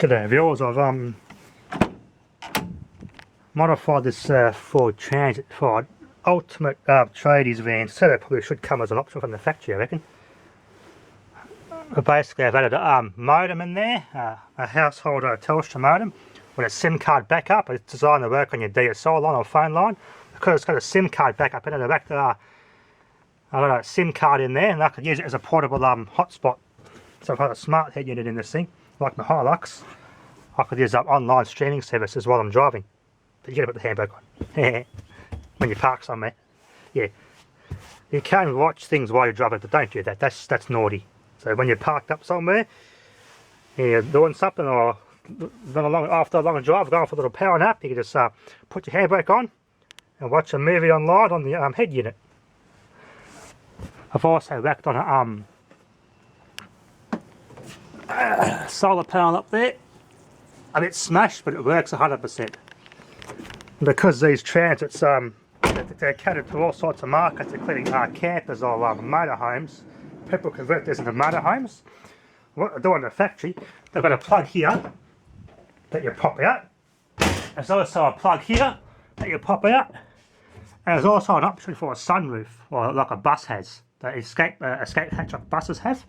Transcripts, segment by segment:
G'day viewers, I've modified this Ford Transit Ford Ultimate Tradies van, so that probably should come as an option from the factory, I reckon. But basically I've added a modem in there, a household Telstra modem with a SIM card backup. It's designed to work on your DSL line or phone line. Because it's got a SIM card backup in it, I've got a SIM card in there and I could use it as a portable hotspot. So I've got a smart head unit in this thing, like my Hilux. I could use online streaming services while I'm driving. But you gotta put the handbrake on. When you park somewhere. Yeah. You can watch things while you're driving, but don't do that. That's naughty. So when you're parked up somewhere, you're doing something or after a long drive, going for a little power nap, you can just put your handbrake on and watch a movie online on the head unit. I've also whacked on a solar panel up there. A bit smashed, but it works 100%. Because these transits, they're catered to all sorts of markets, including campers or motorhomes. People convert this into motorhomes. What they do in the factory, they've got a plug here that you pop out. There's also a plug here that you pop out. And there's also an option for a sunroof, or like a bus has. The escape hatch like buses have.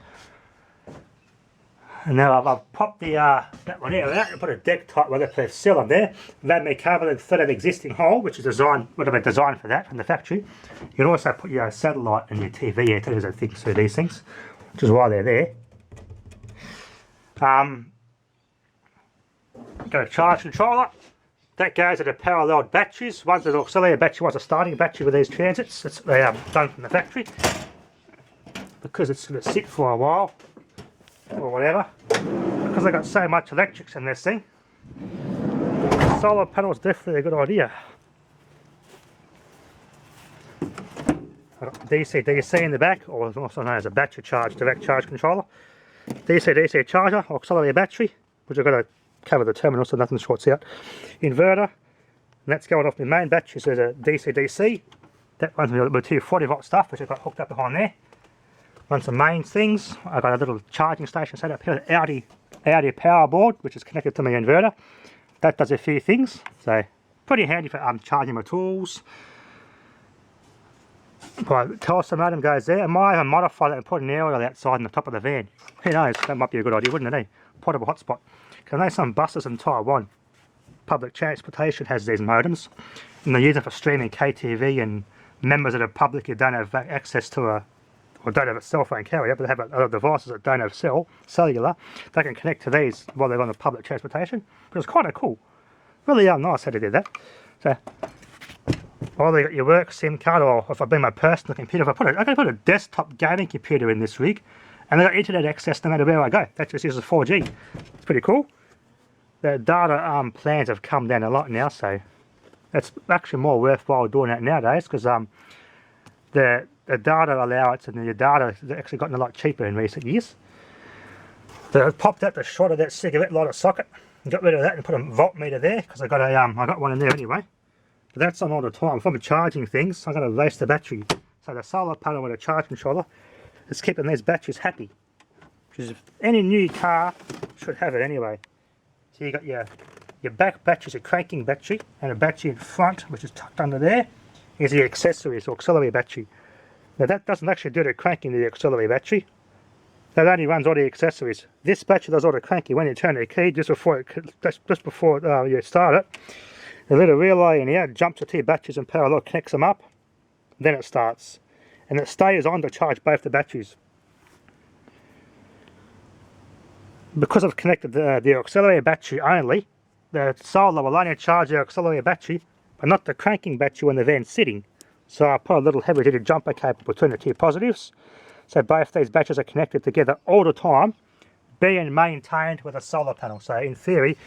And now I've popped that one out and put a deck type weatherproof seal on there. That may cover the third of the existing hole, which is designed for that from the factory. You can also put your satellite and your TV antennas and things through these things, which is why they're there. Got a charge controller. That goes to the parallel batteries. One's an auxiliary battery, one's a starting battery with these transits. It's done from the factory. Because it's going to sit for a while, or whatever. Because I've got so much electrics in this thing, solar panel is definitely a good idea. I've got DC-DC in the back, or also known as a battery charge, direct charge controller. DC-DC charger, auxiliary battery, which I've got to cover the terminal so nothing shorts out. Inverter, and that's going off the main battery, so there's a DC-DC. That runs with two 40-volt stuff, which I've got hooked up behind there. On some main things, I've got a little charging station set up here, an Audi power board, which is connected to my inverter. That does a few things, so pretty handy for charging my tools. Right, Telstra modem goes there. I might even modify that and put an aerial outside on the top of the van. Who knows, that might be a good idea, wouldn't it, eh? Portable hotspot. Because I know some buses in Taiwan, public transportation has these modems, and they use it for streaming KTV, and members of the public who don't have access to or don't have a cell phone carrier, but they have other devices that don't have cellular, they can connect to these while they're on the public transportation, which is kind of cool. Really nice how they did that. So, either you got your work SIM card, or if I bring my personal computer, I can put a desktop gaming computer in this rig, and I got internet access no matter where I go. That just uses 4G. It's pretty cool. The data plans have come down a lot now, so it's actually more worthwhile doing that nowadays, because the data allowance and the data has actually gotten a lot cheaper in recent years. So I popped out the short of that cigarette lighter socket and got rid of that and put a voltmeter there, because I got one in there anyway. But that's on all the time. If I'm charging things, I'm going to waste the battery. So the solar panel with a charge controller is keeping these batteries happy. Which is, any new car should have it anyway. So you got your back battery is a cranking battery, and a battery in front, which is tucked under there, is the accessories, or auxiliary battery. Now that doesn't actually do the cranking of the auxiliary battery. That only runs all the accessories. This battery does all the cranking when you turn the key, just before you start it. The little relay in here jumps the two batteries in parallel, connects them up, then it starts. And it stays on to charge both the batteries. Because I've connected the auxiliary battery only, the solar will only charge the auxiliary battery, but not the cranking battery when the van's sitting. So I put a little heavy duty jumper cable between the two positives, so both these batteries are connected together all the time, being maintained with a solar panel. So in theory,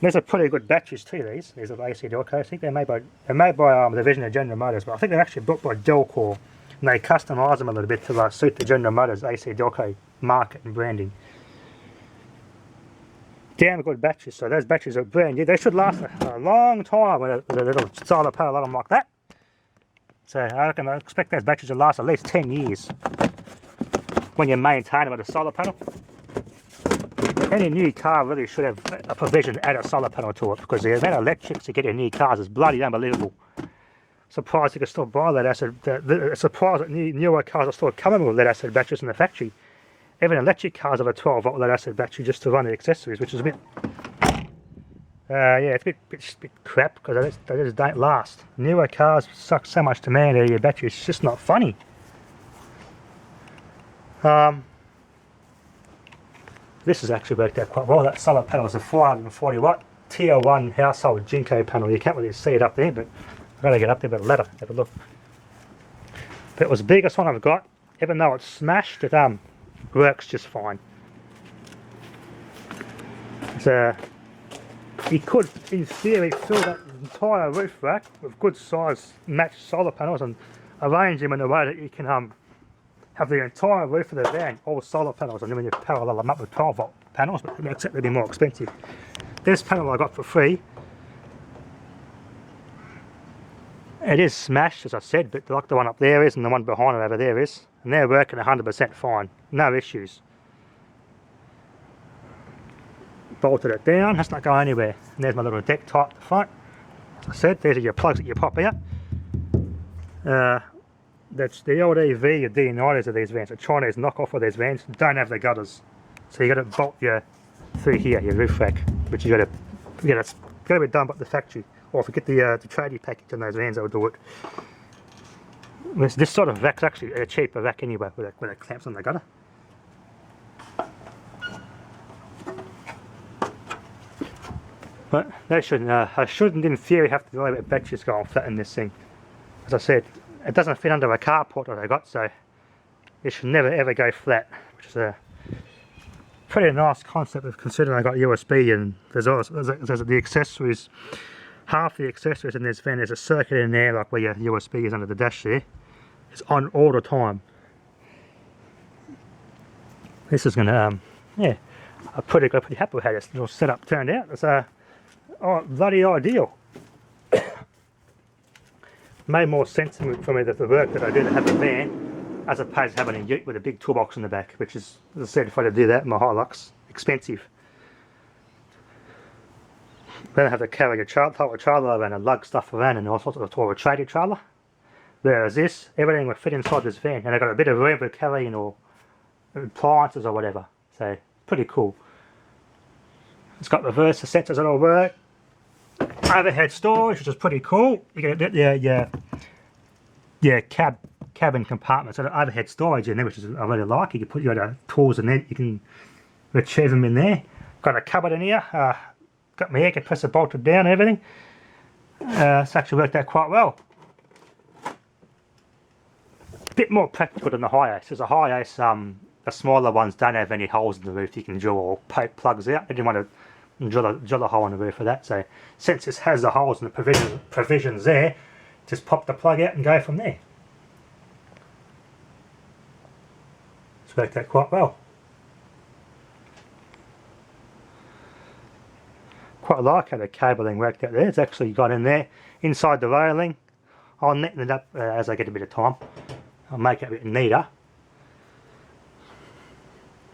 these are pretty good batteries too. These are AC Delco. I think they're made by Division of General Motors, but I think they're actually built by Delcor, and they customise them a little bit to suit the General Motors AC Delco market and branding. Damn good batteries. So those batteries are brand new. They should last a long time with a little solar panel on them like that. So I expect those batteries to last at least 10 years when you maintain them with a solar panel. Any new car really should have a provision to add a solar panel to it, because the amount of electrics you get in new cars is bloody unbelievable. Surprised you can still buy lead acid. Surprised that newer cars are still coming with lead acid batteries in the factory. Even electric cars have a 12-volt lead acid battery just to run the accessories, which is a bit, yeah, it's a bit crap, because they just don't last. Newer cars suck so much demand out of your battery, it's just not funny. This has actually worked out quite well. That solar panel is a 440 watt tier 1 household Jinko panel. You can't really see it up there, but I've got to get up there with a ladder, have a look. But it was the biggest one I've got. Even though it's smashed, it works just fine. So you could, in theory, fill that entire roof rack with good size matched solar panels and arrange them in a way that you can have the entire roof of the van all solar panels, and then when you parallel them up with 12-volt panels, but that's going to be more expensive. This panel I got for free. It is smashed, as I said, but like the one up there is and the one behind it over there is, and they're working 100% fine, no issues. Bolted it down, that's not going anywhere. And there's my little deck type at the front. As I said, these are your plugs that you pop out. That's the old EV or D90s of these vans. The Chinese knockoff of these vans don't have the gutters, so you got to bolt your through here, your roof rack, which you got to be done by the factory. Or if you get the tradie package in those vans, that will do it. This sort of rack's actually a cheaper rack anyway, with it clamps on the gutter. But they shouldn't. I shouldn't, in theory, have to worry about batteries going flat in this thing. As I said, it doesn't fit under a carport that I got, so it should never ever go flat, which is a pretty nice concept of considering I got USB and there's the accessories. Half the accessories in this van, there's a circuit in there, like where your USB is under the dash there. It's on all the time. This is gonna, yeah, I'm pretty happy with how this little setup turned out. It's bloody ideal. Made more sense for me that the work that I do to have a van, as opposed to having a ute with a big toolbox in the back, which is, as I said, if I had to do that in my Hilux, expensive. Then I have to carry a trailer around and lug stuff around and all sorts of a tradie trailer. Whereas this, everything would fit inside this van, and I got a bit of room for carrying or appliances or whatever. So pretty cool. It's got reverse sensors that all work. Overhead storage, which is pretty cool. You get your cabin compartments, so the overhead storage in there, which is I really like. You can put your tools in there. You can retrieve them in there. Got a cupboard in here. Got my air compressor bolted down and everything. It's actually worked out quite well. A bit more practical than the Hi-Ace. Because the Hi-Ace, the smaller ones don't have any holes in the roof you can drill or poke plugs out. I didn't want to drill a hole in the roof for that. So since this has the holes and the provisions there, just pop the plug out and go from there. It's worked out quite well. Quite like how the cabling worked out there. It's actually got in there inside the railing. I'll neaten it up as I get a bit of time. I'll make it a bit neater.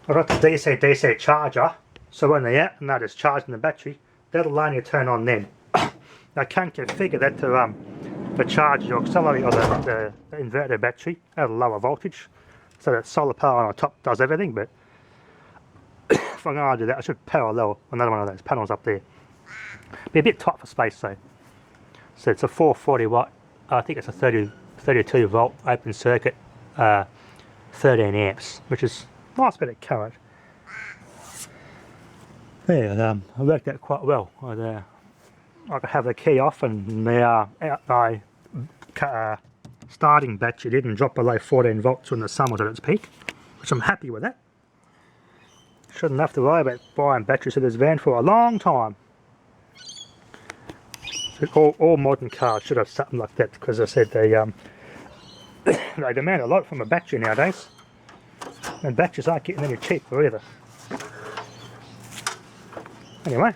I've got the DC charger, so when they're out and they're just charging the battery, that'll only turn on then. I can configure that to charge your auxiliary or the inverter battery at a lower voltage, so that solar power on the top does everything. But if I'm going to do that, I should parallel another one of those panels up there. Be a bit tight for space though. So it's a 440 watt, I think it's a 32 volt open circuit, 13 amps, which is a nice bit of current. Yeah, it worked out quite well. I could have the key off and my starting battery didn't drop below 14 volts when the sun was at its peak, which I'm happy with that. Shouldn't have to worry about buying batteries for this van for a long time. All modern cars should have something like that, because as I said they demand a lot from a battery nowadays, and batteries aren't getting any cheaper either. Anyway,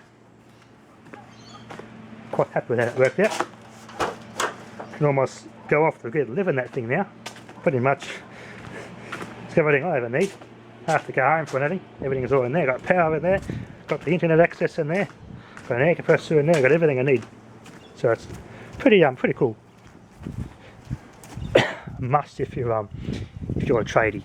quite happy with how it worked out. Can almost go off the grid, live in that thing now. Pretty much it's everything I ever need. have to go home for anything. Everything's all in there. Got power in there, got the internet access in there, got an air compressor in there, got everything I need. So it's pretty cool. Must if you're a tradie.